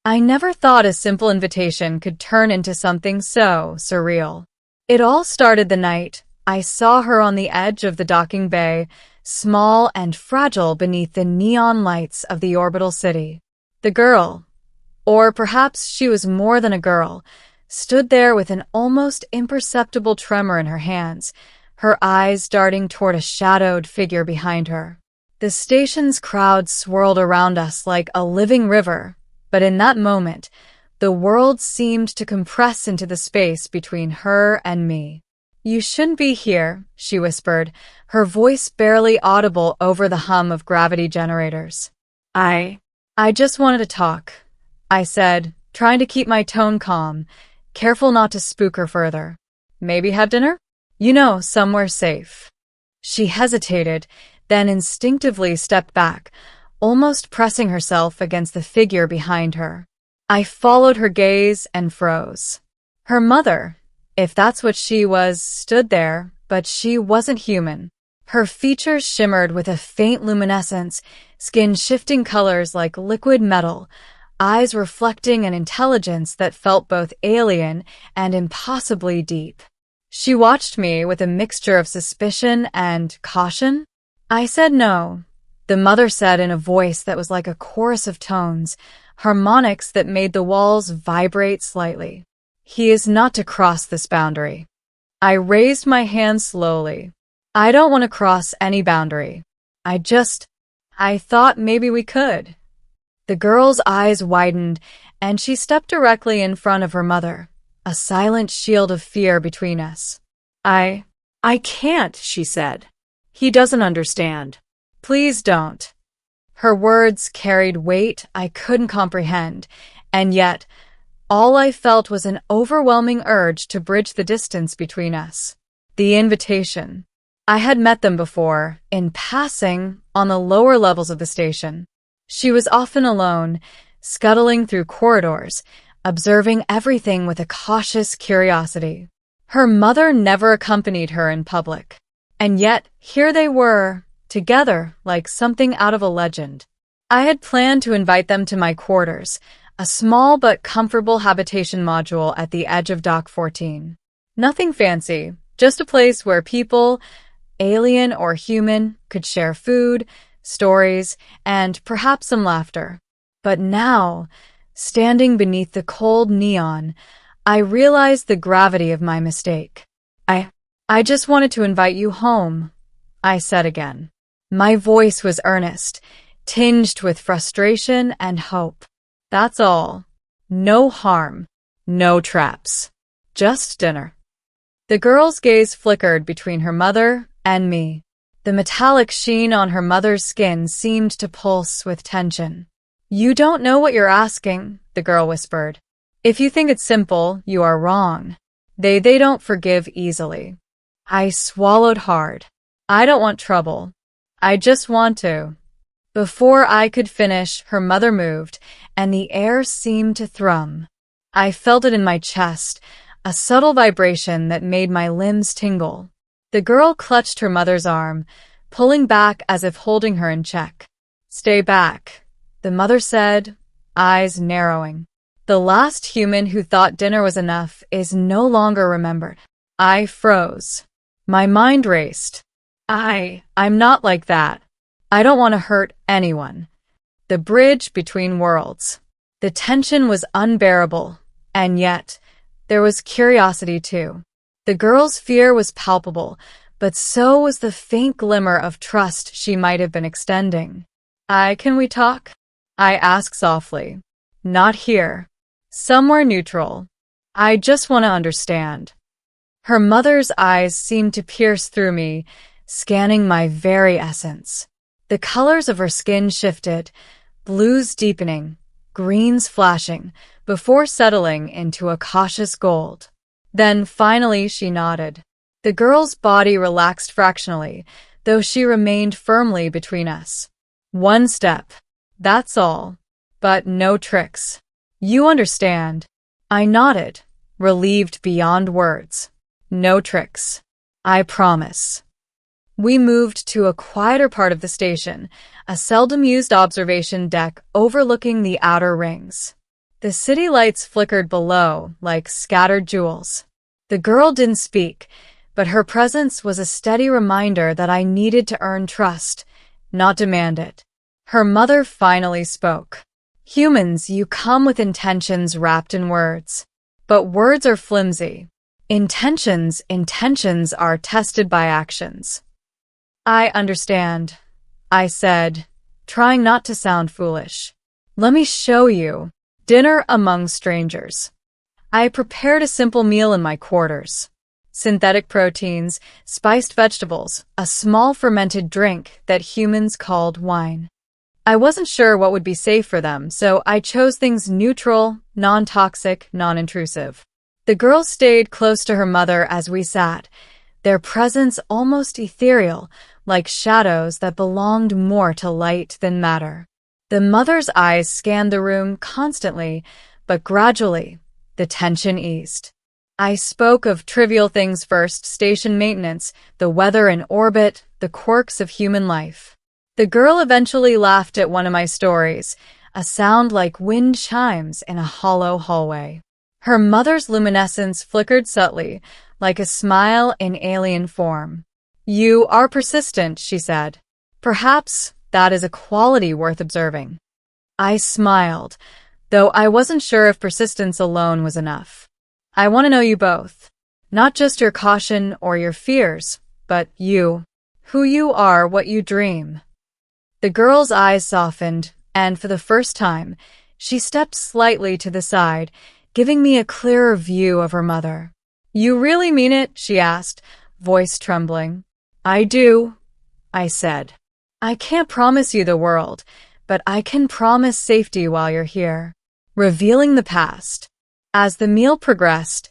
I never thought a simple invitation could turn into something so surreal. It all started the night I saw her on the edge of the docking bay, small and fragile beneath the neon lights of the orbital city. The girl, or perhaps she was more than a girl, stood there with an almost imperceptible tremor in her hands, her eyes darting toward a shadowed figure behind her. The station's crowd swirled around us like a living river, but in that moment, the world seemed to compress into the space between her and me. "You shouldn't be here," she whispered, her voice barely audible over the hum of gravity generators. I just wanted to talk," I said, trying to keep my tone calm, careful not to spook her further. "Maybe have dinner? You know, somewhere safe." She hesitated, then instinctively stepped back, almost pressing herself against the figure behind her. I followed her gaze and froze. Her mother, if that's what she was, stood there, but she wasn't human. Her features shimmered with a faint luminescence, skin shifting colors like liquid metal, eyes reflecting an intelligence that felt both alien and impossibly deep. She watched me with a mixture of suspicion and caution. I said no. The mother said in a voice that was like a chorus of tones, harmonics that made the walls vibrate slightly. "He is not to cross this boundary." I raised my hand slowly. "I don't want to cross any boundary. I thought maybe we could." The girl's eyes widened, and she stepped directly in front of her mother, a silent shield of fear between us. I can't," she said. "He doesn't understand. Please don't." Her words carried weight I couldn't comprehend, and yet, all I felt was an overwhelming urge to bridge the distance between us. The invitation. I had met them before, in passing, on the lower levels of the station. She was often alone, scuttling through corridors, observing everything with a cautious curiosity. Her mother never accompanied her in public. And yet, here they were, together like something out of a legend. I had planned to invite them to my quarters, a small but comfortable habitation module at the edge of Dock 14. Nothing fancy, just a place where people, alien or human, could share food, stories, and perhaps some laughter. But now, standing beneath the cold neon, I realized the gravity of my mistake. I just wanted to invite you home," I said again. My voice was earnest, tinged with frustration and hope. "That's all. No harm. No traps. Just dinner." The girl's gaze flickered between her mother and me. The metallic sheen on her mother's skin seemed to pulse with tension. "You don't know what you're asking," the girl whispered. "If you think it's simple, you are wrong. They don't forgive easily." I swallowed hard. I don't want trouble. I just want to. Before I could finish, her mother moved, and the air seemed to thrum. I felt it in my chest, a subtle vibration that made my limbs tingle. The girl clutched her mother's arm, pulling back as if holding her in check. "Stay back," the mother said, eyes narrowing. The last human who thought dinner was enough is no longer remembered. I froze. My mind raced. I'm not like that. I don't want to hurt anyone. The bridge between worlds. The tension was unbearable, and yet, there was curiosity too. The girl's fear was palpable, but so was the faint glimmer of trust she might have been extending. Can we talk?" I asked softly. "Not here. Somewhere neutral. I just want to understand." Her mother's eyes seemed to pierce through me, scanning my very essence. The colors of her skin shifted, blues deepening, greens flashing, before settling into a cautious gold. Then finally she nodded. The girl's body relaxed fractionally, though she remained firmly between us. "One step. That's all. But no tricks. You understand." I nodded, relieved beyond words. "No tricks. I promise." We moved to a quieter part of the station, a seldom-used observation deck overlooking the outer rings. The city lights flickered below like scattered jewels. The girl didn't speak, but her presence was a steady reminder that I needed to earn trust, not demand it. Her mother finally spoke. Humans, you come with intentions wrapped in words. But words are flimsy. Intentions are tested by actions. I understand, I said, trying not to sound foolish. Let me show you. Dinner among strangers. I prepared a simple meal in my quarters. Synthetic proteins, spiced vegetables, a small fermented drink that humans called wine. I wasn't sure what would be safe for them, so I chose things neutral, non-toxic, non-intrusive. The girl stayed close to her mother as we sat, their presence almost ethereal, like shadows that belonged more to light than matter. The mother's eyes scanned the room constantly, but gradually, the tension eased. I spoke of trivial things first: station maintenance, the weather in orbit, the quirks of human life. The girl eventually laughed at one of my stories, a sound like wind chimes in a hollow hallway. Her mother's luminescence flickered subtly, like a smile in alien form. You are persistent, she said. Perhaps that is a quality worth observing. I smiled, though I wasn't sure if persistence alone was enough. I want to know you both. Not just your caution or your fears, but you. Who you are, what you dream. The girl's eyes softened, and for the first time, she stepped slightly to the side, giving me a clearer view of her mother. You really mean it? She asked, voice trembling. I do, I said. I can't promise you the world, but I can promise safety while you're here. Revealing the past. As the meal progressed,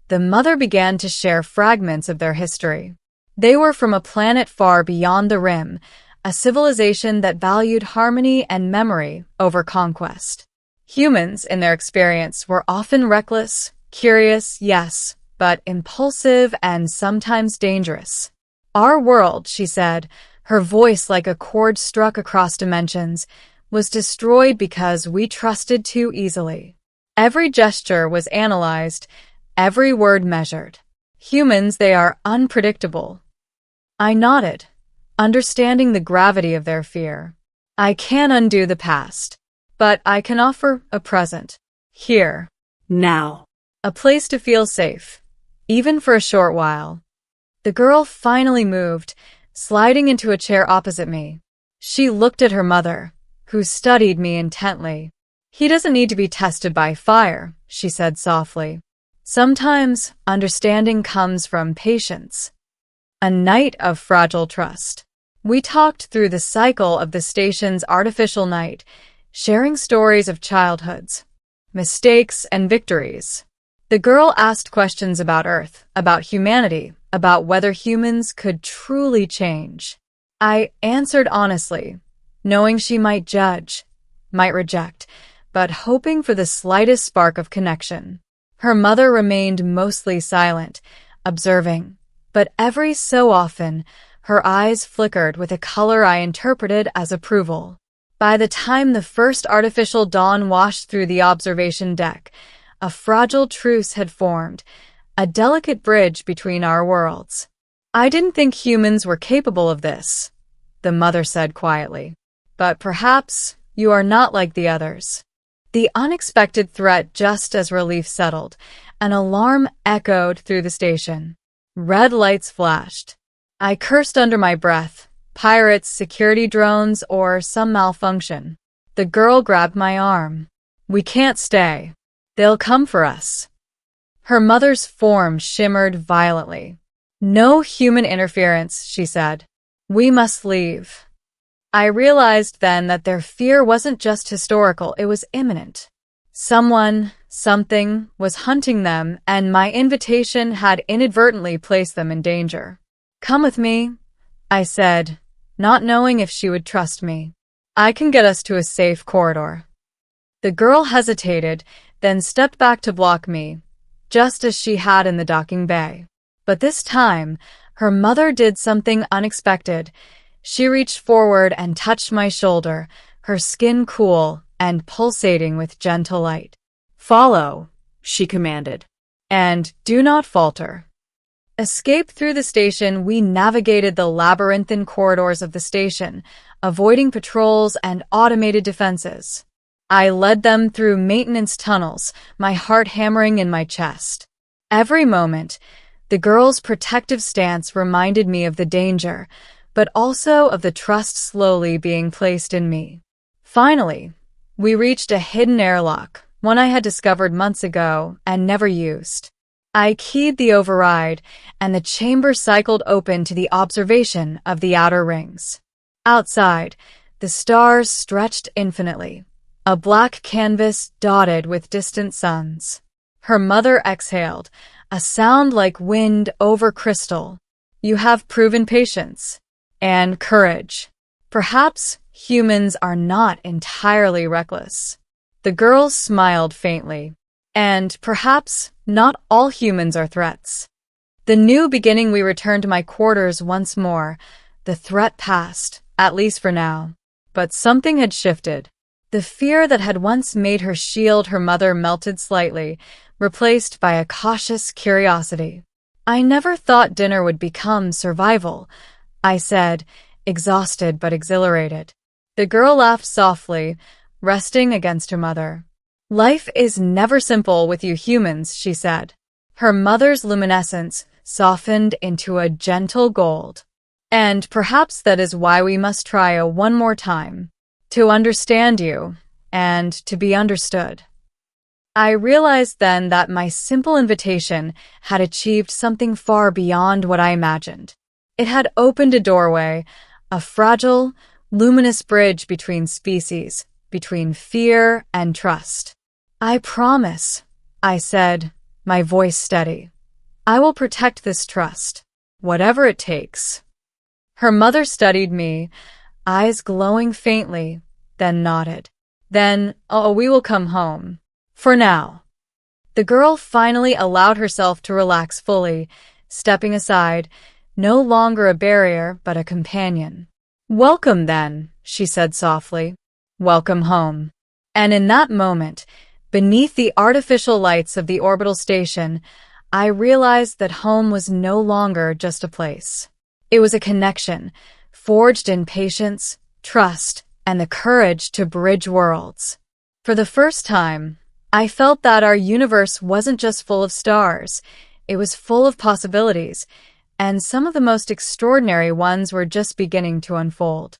the mother began to share fragments of their history. They were from a planet far beyond the rim, a civilization that valued harmony and memory over conquest. Humans, in their experience, were often reckless, curious, yes, but impulsive and sometimes dangerous. Our world, she said, her voice like a chord struck across dimensions, was destroyed because we trusted too easily. Every gesture was analyzed, every word measured. Humans, they are unpredictable. I nodded, understanding the gravity of their fear. I can undo the past, but I can offer a present. Here. Now. A place to feel safe, even for a short while. The girl finally moved, sliding into a chair opposite me. She looked at her mother, who studied me intently. He doesn't need to be tested by fire, she said softly. Sometimes understanding comes from patience. A night of fragile trust. We talked through the cycle of the station's artificial night, sharing stories of childhoods, mistakes, and victories. The girl asked questions about Earth, about humanity, about whether humans could truly change. I answered honestly, knowing she might judge, might reject, but hoping for the slightest spark of connection. Her mother remained mostly silent, observing, but every so often, her eyes flickered with a color I interpreted as approval. By the time the first artificial dawn washed through the observation deck, a fragile truce had formed, a delicate bridge between our worlds. I didn't think humans were capable of this, the mother said quietly. But perhaps you are not like the others. The unexpected threat just as relief settled, an alarm echoed through the station. Red lights flashed. I cursed under my breath. Pirates, security drones, or some malfunction. The girl grabbed my arm. We can't stay. They'll come for us. Her mother's form shimmered violently. No human interference, she said. We must leave. I realized then that their fear wasn't just historical, it was imminent. Someone, something, was hunting them, and my invitation had inadvertently placed them in danger. Come with me, I said, not knowing if she would trust me. I can get us to a safe corridor. The girl hesitated, then stepped back to block me, just as she had in the docking bay. But this time, her mother did something unexpected. She reached forward and touched my shoulder, her skin cool and pulsating with gentle light. "Follow," she commanded, "and do not falter." Escape through the station, we navigated the labyrinthine corridors of the station, avoiding patrols and automated defenses. I led them through maintenance tunnels, my heart hammering in my chest. Every moment, the girl's protective stance reminded me of the danger, but also of the trust slowly being placed in me. Finally, we reached a hidden airlock, one I had discovered months ago and never used. I keyed the override, and the chamber cycled open to the observation of the outer rings. Outside, the stars stretched infinitely, a black canvas dotted with distant suns. Her mother exhaled, a sound like wind over crystal. "You have proven patience and courage. Perhaps humans are not entirely reckless." The girl smiled faintly. "And perhaps not all humans are threats." The new beginning, we returned to my quarters once more. The threat passed, at least for now. But something had shifted. The fear that had once made her shield her mother melted slightly, replaced by a cautious curiosity. "I never thought dinner would become survival," I said, exhausted but exhilarated. The girl laughed softly, resting against her mother. "Life is never simple with you humans," she said. Her mother's luminescence softened into a gentle gold. "And perhaps that is why we must try one more time. To understand you, and to be understood." I realized then that my simple invitation had achieved something far beyond what I imagined. It had opened a doorway, a fragile, luminous bridge between species, between fear and trust. "I promise," I said, my voice steady. "I will protect this trust, whatever it takes." Her mother studied me, eyes glowing faintly, then nodded. "Then, we will come home. For now." The girl finally allowed herself to relax fully, stepping aside, no longer a barrier but a companion. "Welcome, then," she said softly. "Welcome home." And in that moment, beneath the artificial lights of the orbital station, I realized that home was no longer just a place. It was a connection, forged in patience, trust, and the courage to bridge worlds. For the first time, I felt that our universe wasn't just full of stars, it was full of possibilities, and some of the most extraordinary ones were just beginning to unfold.